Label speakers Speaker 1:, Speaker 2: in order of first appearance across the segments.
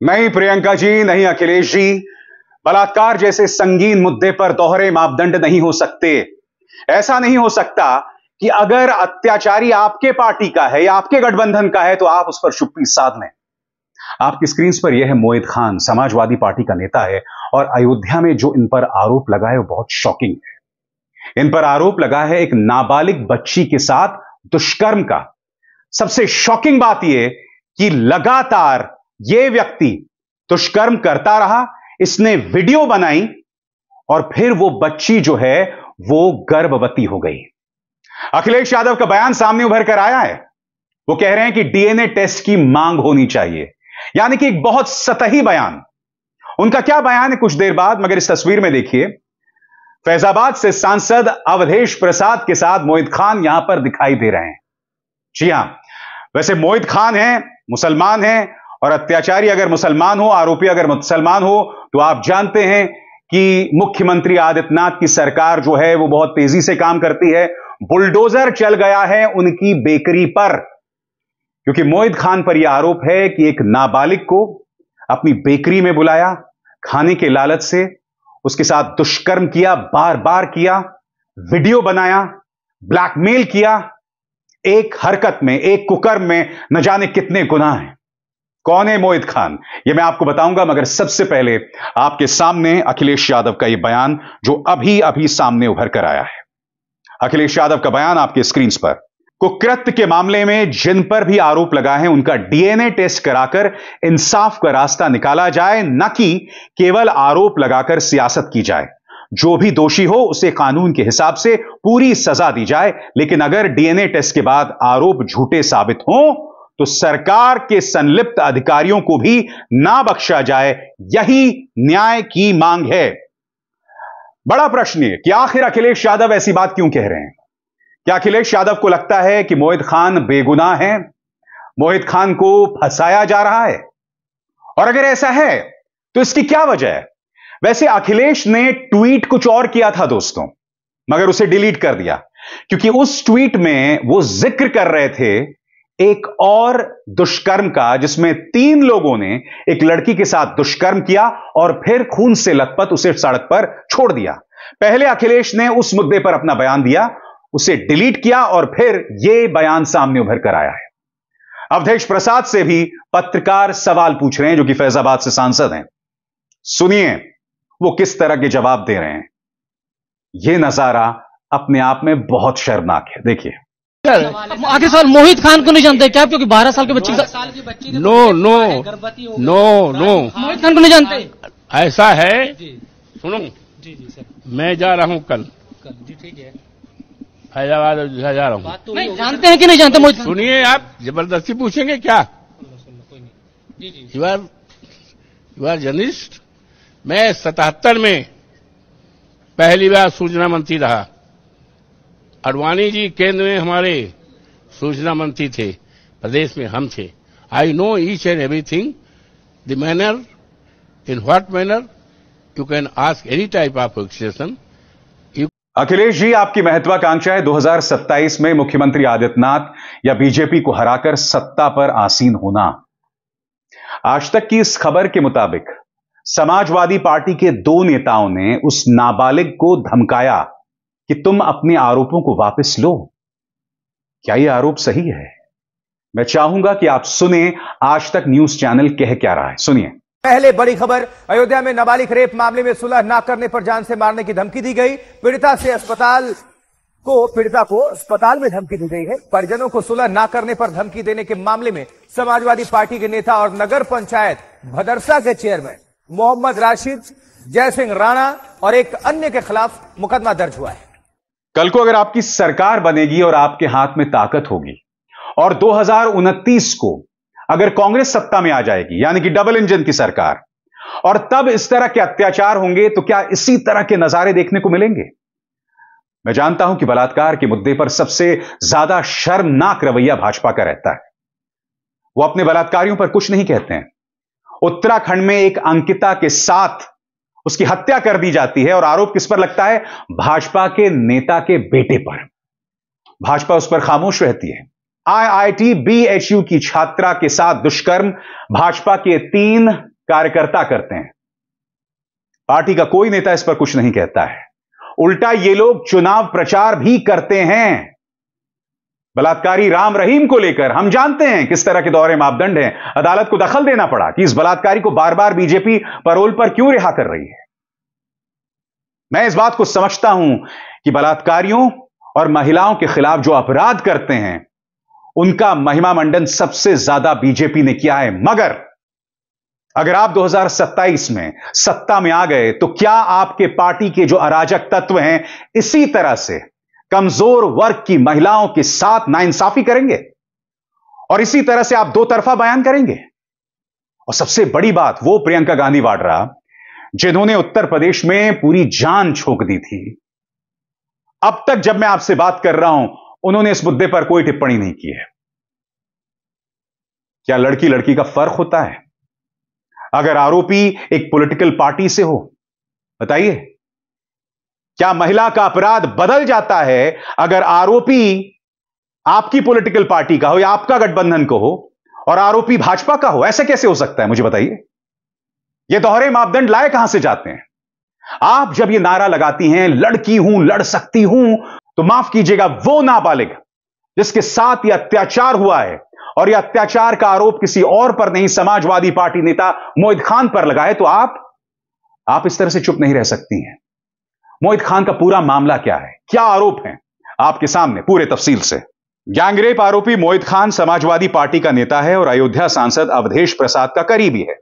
Speaker 1: नहीं प्रियंका जी, नहीं अखिलेश जी, बलात्कार जैसे संगीन मुद्दे पर दोहरे मापदंड नहीं हो सकते। ऐसा नहीं हो सकता कि अगर अत्याचारी आपके पार्टी का है या आपके गठबंधन का है तो आप उस पर चुप्पी साध लें। आपकी स्क्रीन पर यह है मोहित खान, समाजवादी पार्टी का नेता है और अयोध्या में जो इन पर आरोप लगा है वो बहुत शॉकिंग है। इन पर आरोप लगा है एक नाबालिग बच्ची के साथ दुष्कर्म का। सबसे शॉकिंग बात यह कि लगातार यह व्यक्ति दुष्कर्म करता रहा, इसने वीडियो बनाई और फिर वो बच्ची जो है वो गर्भवती हो गई। अखिलेश यादव का बयान सामने उभर कर आया है। वो कह रहे हैं कि डीएनए टेस्ट की मांग होनी चाहिए, यानी कि एक बहुत सतही बयान। उनका क्या बयान है कुछ देर बाद, मगर इस तस्वीर में देखिए, फैजाबाद से सांसद अवधेश प्रसाद के साथ मोहित खान यहां पर दिखाई दे रहे हैं। जी हां, वैसे मोहित खान है, मुसलमान है, और अत्याचारी अगर मुसलमान हो, आरोपी अगर मुसलमान हो, तो आप जानते हैं कि मुख्यमंत्री आदित्यनाथ की सरकार जो है वो बहुत तेजी से काम करती है। बुलडोजर चल गया है उनकी बेकरी पर, क्योंकि मोहित खान पर यह आरोप है कि एक नाबालिग को अपनी बेकरी में बुलाया, खाने के लालच से उसके साथ दुष्कर्म किया, बार बार किया, वीडियो बनाया, ब्लैकमेल किया। एक हरकत में, एक कुकर्म में न जाने कितने गुनाह हैं। कौन है मोहित खान, यह मैं आपको बताऊंगा, मगर सबसे पहले आपके सामने अखिलेश यादव का यह बयान जो अभी अभी सामने उभर कर आया है। अखिलेश यादव का बयान आपके स्क्रीन पर। कुकृत्य के मामले में जिन पर भी आरोप लगा है उनका डीएनए टेस्ट कराकर इंसाफ का रास्ता निकाला जाए, न कि केवल आरोप लगाकर सियासत की जाए। जो भी दोषी हो उसे कानून के हिसाब से पूरी सजा दी जाए, लेकिन अगर डीएनए टेस्ट के बाद आरोप झूठे साबित हों तो सरकार के संलिप्त अधिकारियों को भी ना बख्शा जाए। यही न्याय की मांग है। बड़ा प्रश्न है कि आखिर अखिलेश यादव ऐसी बात क्यों कह रहे हैं। क्या अखिलेश यादव को लगता है कि मोहित खान बेगुनाह है, मोहित खान को फंसाया जा रहा है? और अगर ऐसा है तो इसकी क्या वजह है? वैसे अखिलेश ने ट्वीट कुछ और किया था दोस्तों, मगर उसे डिलीट कर दिया, क्योंकि उस ट्वीट में वो जिक्र कर रहे थे एक और दुष्कर्म का, जिसमें 3 लोगों ने एक लड़की के साथ दुष्कर्म किया और फिर खून से लथपथ उसे सड़क पर छोड़ दिया। पहले अखिलेश ने उस मुद्दे पर अपना बयान दिया, उसे डिलीट किया और फिर यह बयान सामने उभर कर आया है। अवधेश प्रसाद से भी पत्रकार सवाल पूछ रहे हैं, जो कि फैजाबाद से सांसद हैं। सुनिए वो किस तरह के जवाब दे रहे हैं। यह नजारा अपने आप में बहुत शर्मनाक है। देखिए।
Speaker 2: आगे सवाल, मोहित खान को नहीं जानते क्या? क्योंकि 12 साल के बच्चे
Speaker 3: नो
Speaker 2: मोहित खान को नहीं जानते।
Speaker 3: ऐसा है, सुनो,
Speaker 2: सर,
Speaker 3: मैं जा रहा हूँ कल
Speaker 2: जी ठीक है,
Speaker 3: फैजाबाद जा रहा हूँ।
Speaker 2: तो नहीं जानते हैं कि नहीं जानते मोहित खान?
Speaker 3: सुनिए, आप जबरदस्ती पूछेंगे क्या? You are journalist. मैं 77 में पहली बार सूचना मंत्री रहा। अडवाणी जी केंद्र में हमारे सूचना मंत्री थे, प्रदेश में हम थे। I know each and everything, the manner, in what manner you can ask any type of question.
Speaker 1: Akhilesh ji, आपकी महत्वाकांक्षा है 2027 में मुख्यमंत्री आदित्यनाथ या बीजेपी को हराकर सत्ता पर आसीन होना। आज तक की इस खबर के मुताबिक समाजवादी पार्टी के 2 नेताओं ने उस नाबालिग को धमकाया कि तुम अपने आरोपों को वापस लो। क्या यह आरोप सही है? मैं चाहूंगा कि आप सुने आज तक न्यूज चैनल कह क्या रहा है। सुनिए।
Speaker 4: पहले बड़ी खबर, अयोध्या में नाबालिग रेप मामले में सुलह ना करने पर जान से मारने की धमकी दी गई। पीड़िता को अस्पताल में धमकी दी गई है। परिजनों को सुलह ना करने पर धमकी देने के मामले में समाजवादी पार्टी के नेता और नगर पंचायत भदरसा के चेयरमैन मोहम्मद राशिद, जय सिंह राणा और एक अन्य के खिलाफ मुकदमा दर्ज हुआ है।
Speaker 1: कल को अगर आपकी सरकार बनेगी और आपके हाथ में ताकत होगी और 2029 को अगर कांग्रेस सत्ता में आ जाएगी, यानी कि डबल इंजन की सरकार, और तब इस तरह के अत्याचार होंगे, तो क्या इसी तरह के नजारे देखने को मिलेंगे? मैं जानता हूं कि बलात्कार के मुद्दे पर सबसे ज्यादा शर्मनाक रवैया भाजपा का रहता है। वो अपने बलात्कारियों पर कुछ नहीं कहते हैं। उत्तराखंड में एक अंकिता के साथ उसकी हत्या कर दी जाती है और आरोप किस पर लगता है? भाजपा के नेता के बेटे पर। भाजपा उस पर खामोश रहती है। IIT BHU की छात्रा के साथ दुष्कर्म, भाजपा के 3 कार्यकर्ता करते हैं। पार्टी का कोई नेता इस पर कुछ नहीं कहता है। उल्टा ये लोग चुनाव प्रचार भी करते हैं। बलात्कारी राम रहीम को लेकर हम जानते हैं किस तरह के दोहरे मापदंड हैं। अदालत को दखल देना पड़ा कि इस बलात्कारी को बार बार बीजेपी पैरोल पर क्यों रिहा कर रही है। मैं इस बात को समझता हूं कि बलात्कारियों और महिलाओं के खिलाफ जो अपराध करते हैं उनका महिमा मंडन सबसे ज्यादा बीजेपी ने किया है। मगर अगर आप 2027 में सत्ता में आ गए तो क्या आपके पार्टी के जो अराजक तत्व हैं इसी तरह से कमजोर वर्ग की महिलाओं के साथ नाइंसाफी करेंगे और इसी तरह से आप दो तरफा बयान करेंगे? और सबसे बड़ी बात, वो प्रियंका गांधी वाड्रा जिन्होंने उत्तर प्रदेश में पूरी जान झोंक दी थी, अब तक जब मैं आपसे बात कर रहा हूं उन्होंने इस मुद्दे पर कोई टिप्पणी नहीं की है। क्या लड़की लड़की का फर्क होता है अगर आरोपी एक पॉलिटिकल पार्टी से हो? बताइए, क्या महिला का अपराध बदल जाता है अगर आरोपी आपकी पॉलिटिकल पार्टी का हो या आपका गठबंधन को हो और आरोपी भाजपा का हो? ऐसे कैसे हो सकता है, मुझे बताइए। ये दोहरे मापदंड लाए कहां से जाते हैं? आप जब ये नारा लगाती हैं लड़की हूं, लड़ सकती हूं, तो माफ कीजिएगा, वो नाबालिग जिसके साथ यह अत्याचार हुआ है और यह अत्याचार का आरोप किसी और पर नहीं, समाजवादी पार्टी नेता मोहित खान पर लगा है, तो आप इस तरह से चुप नहीं रह सकती हैं। मोहित खान का पूरा मामला क्या है, क्या आरोप हैं, आपके सामने पूरे तफसील से। गैंगरेप आरोपी मोहित खान समाजवादी पार्टी का नेता है और अयोध्या सांसद अवधेश प्रसाद का करीबी है।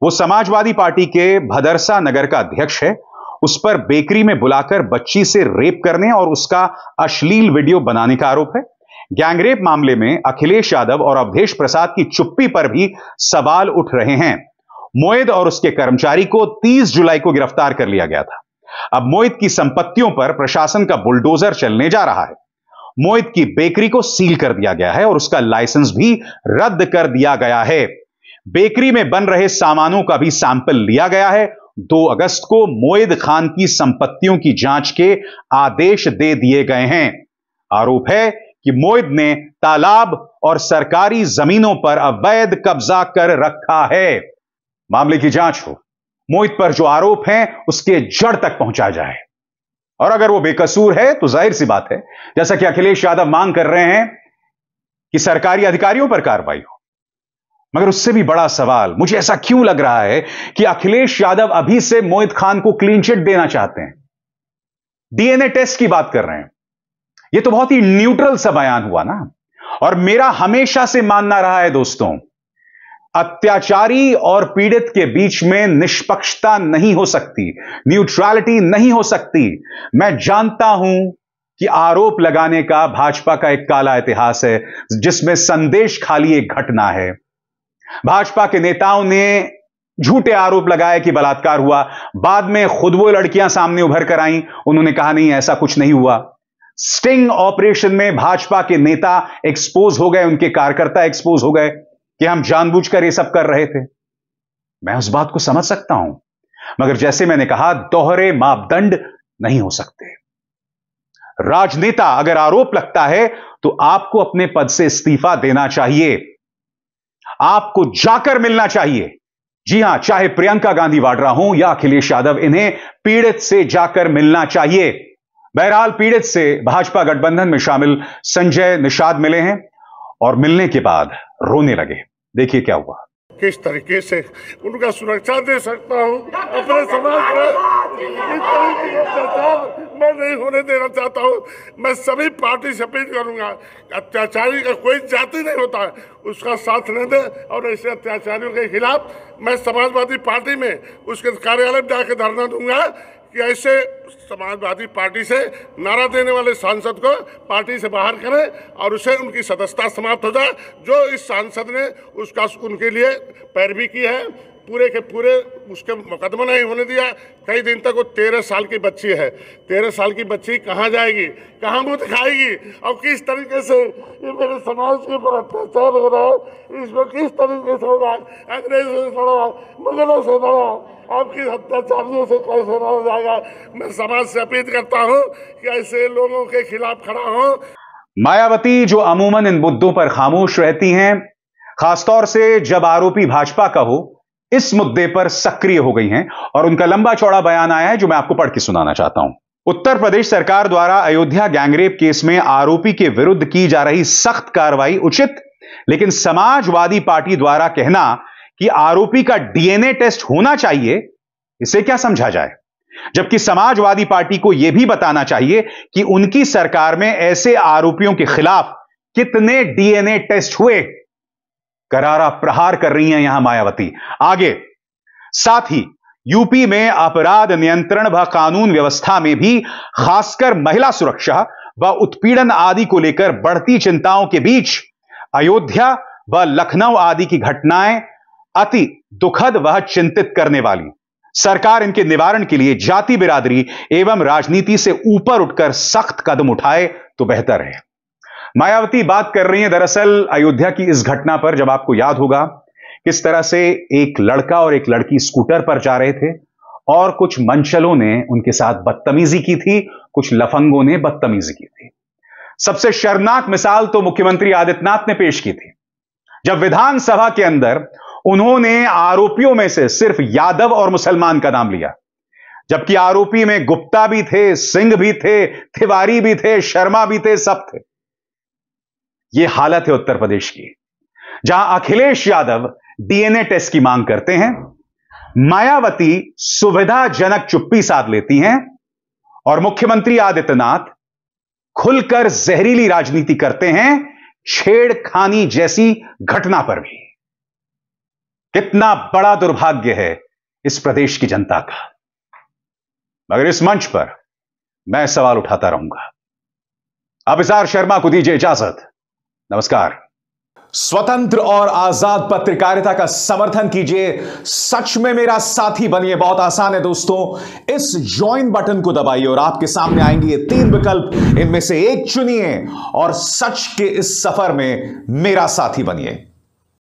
Speaker 1: वो समाजवादी पार्टी के भदरसा नगर का अध्यक्ष है। उस पर बेकरी में बुलाकर बच्ची से रेप करने और उसका अश्लील वीडियो बनाने का आरोप है। गैंगरेप मामले में अखिलेश यादव और अवधेश प्रसाद की चुप्पी पर भी सवाल उठ रहे हैं। मोहित और उसके कर्मचारी को 30 जुलाई को गिरफ्तार कर लिया गया था। अब मोहित की संपत्तियों पर प्रशासन का बुलडोजर चलने जा रहा है। मोहित की बेकरी को सील कर दिया गया है और उसका लाइसेंस भी रद्द कर दिया गया है। बेकरी में बन रहे सामानों का भी सैंपल लिया गया है। 2 अगस्त को मोहित खान की संपत्तियों की जांच के आदेश दे दिए गए हैं। आरोप है कि मोहित ने तालाब और सरकारी जमीनों पर अवैध कब्जा कर रखा है। मामले की जांच हो, मोहित पर जो आरोप हैं उसके जड़ तक पहुंचा जाए और अगर वो बेकसूर है तो जाहिर सी बात है, जैसा कि अखिलेश यादव मांग कर रहे हैं कि सरकारी अधिकारियों पर कार्रवाई हो। मगर उससे भी बड़ा सवाल मुझे ऐसा क्यों लग रहा है कि अखिलेश यादव अभी से मोहित खान को क्लीन चिट देना चाहते हैं, डीएनए टेस्ट की बात कर रहे हैं। यह तो बहुत ही न्यूट्रल सा बयान हुआ ना। और मेरा हमेशा से मानना रहा है दोस्तों, अत्याचारी और पीड़ित के बीच में निष्पक्षता नहीं हो सकती, न्यूट्रलिटी नहीं हो सकती। मैं जानता हूं कि आरोप लगाने का भाजपा का एक काला इतिहास है जिसमें संदेश खाली एक घटना है। भाजपा के नेताओं ने झूठे आरोप लगाए कि बलात्कार हुआ, बाद में खुद वो लड़कियां सामने उभर कर आईं, उन्होंने कहा नहीं ऐसा कुछ नहीं हुआ। स्टिंग ऑपरेशन में भाजपा के नेता एक्सपोज हो गए, उनके कार्यकर्ता एक्सपोज हो गए कि हम जानबूझकर ये सब कर रहे थे। मैं उस बात को समझ सकता हूं, मगर जैसे मैंने कहा दोहरे मापदंड नहीं हो सकते। राजनेता अगर आरोप लगता है तो आपको अपने पद से इस्तीफा देना चाहिए, आपको जाकर मिलना चाहिए। जी हां, चाहे प्रियंका गांधी वाड्रा हो या अखिलेश यादव, इन्हें पीड़ित से जाकर मिलना चाहिए। बहरहाल पीड़ित से भाजपा गठबंधन में शामिल संजय निषाद मिले हैं और मिलने के बाद रोने लगे। देखिए क्या हुआ।
Speaker 5: किस तरीके से उनका सुरक्षा दे सकता हूं अपने समाज में, इस तरीके का अत्याचार मैं नहीं होने देना चाहता हूं। मैं सभी पार्टी से अपील करूंगा, अत्याचारी का कोई जाति नहीं होता है, उसका साथ न दे। और ऐसे अत्याचारियों के खिलाफ मैं समाजवादी पार्टी में उसके कार्यालय में जाकर धरना दूंगा कि ऐसे समाजवादी पार्टी से नारा देने वाले सांसद को पार्टी से बाहर करें और उसे उनकी सदस्यता समाप्त हो जाए। जो इस सांसद ने उसका उनके लिए पैरवी की है, पूरे के पूरे उसके मुकदमा नहीं होने दिया। कई दिन तक वो 13 साल की बच्ची है, 13 साल की बच्ची कहाँ जाएगी, कहाँ मुँह दिखाएगी और किस तरीके से ये मेरे समाज के ऊपर अत्याचार हो रहा है, इसको किस तरीके से होगा। अंग्रेजों से लड़ा, मुगलों से लड़ा, आपकी अत्याचारियों से कैसे लड़ा जाएगा। मैं समाज से अपील करता हूँ कि ऐसे लोगों के खिलाफ खड़ा हूँ।
Speaker 1: मायावती जो अमूमन इन मुद्दों पर खामोश रहती हैं, खासतौर से जब आरोपी भाजपा का हो, इस मुद्दे पर सक्रिय हो गई हैं और उनका लंबा चौड़ा बयान आया है जो मैं आपको पढ़ के सुनाना चाहता हूं। उत्तर प्रदेश सरकार द्वारा अयोध्या गैंगरेप केस में आरोपी के विरुद्ध की जा रही सख्त कार्रवाई उचित, लेकिन समाजवादी पार्टी द्वारा कहना कि आरोपी का डीएनए टेस्ट होना चाहिए, इसे क्या समझा जाए? जबकि समाजवादी पार्टी को यह भी बताना चाहिए कि उनकी सरकार में ऐसे आरोपियों के खिलाफ कितने डीएनए टेस्ट हुए। करारा प्रहार कर रही हैं यहां मायावती। आगे, साथ ही यूपी में अपराध नियंत्रण व कानून व्यवस्था में भी खासकर महिला सुरक्षा व उत्पीड़न आदि को लेकर बढ़ती चिंताओं के बीच अयोध्या व लखनऊ आदि की घटनाएं अति दुखद व चिंतित करने वाली। सरकार इनके निवारण के लिए जाति बिरादरी एवं राजनीति से ऊपर उठकर सख्त कदम उठाए तो बेहतर है। मायावती बात कर रही हैं दरअसल अयोध्या की इस घटना पर, जब आपको याद होगा किस तरह से एक लड़का और एक लड़की स्कूटर पर जा रहे थे और कुछ मंचलों ने उनके साथ बदतमीजी की थी, कुछ लफंगों ने बदतमीजी की थी। सबसे शर्मनाक मिसाल तो मुख्यमंत्री आदित्यनाथ ने पेश की थी, जब विधानसभा के अंदर उन्होंने आरोपियों में से सिर्फ यादव और मुसलमान का नाम लिया, जबकि आरोपी में गुप्ता भी थे, सिंह भी थे, तिवारी भी थे, शर्मा भी थे, सब थे। यह हालत है उत्तर प्रदेश की, जहां अखिलेश यादव डीएनए टेस्ट की मांग करते हैं, मायावती सुविधाजनक चुप्पी साध लेती हैं और मुख्यमंत्री आदित्यनाथ खुलकर जहरीली राजनीति करते हैं, छेड़खानी जैसी घटना पर भी। कितना बड़ा दुर्भाग्य है इस प्रदेश की जनता का। मगर इस मंच पर मैं सवाल उठाता रहूंगा। अभिसार शर्मा को दीजिए इजाजत। नमस्कार। स्वतंत्र और आजाद पत्रकारिता का समर्थन कीजिए, सच में मेरा साथी बनिए। बहुत आसान है दोस्तों, इस ज्वाइन बटन को दबाइए और आपके सामने आएंगे ये 3 विकल्प, इनमें से एक चुनिए और सच के इस सफर में मेरा साथी बनिए।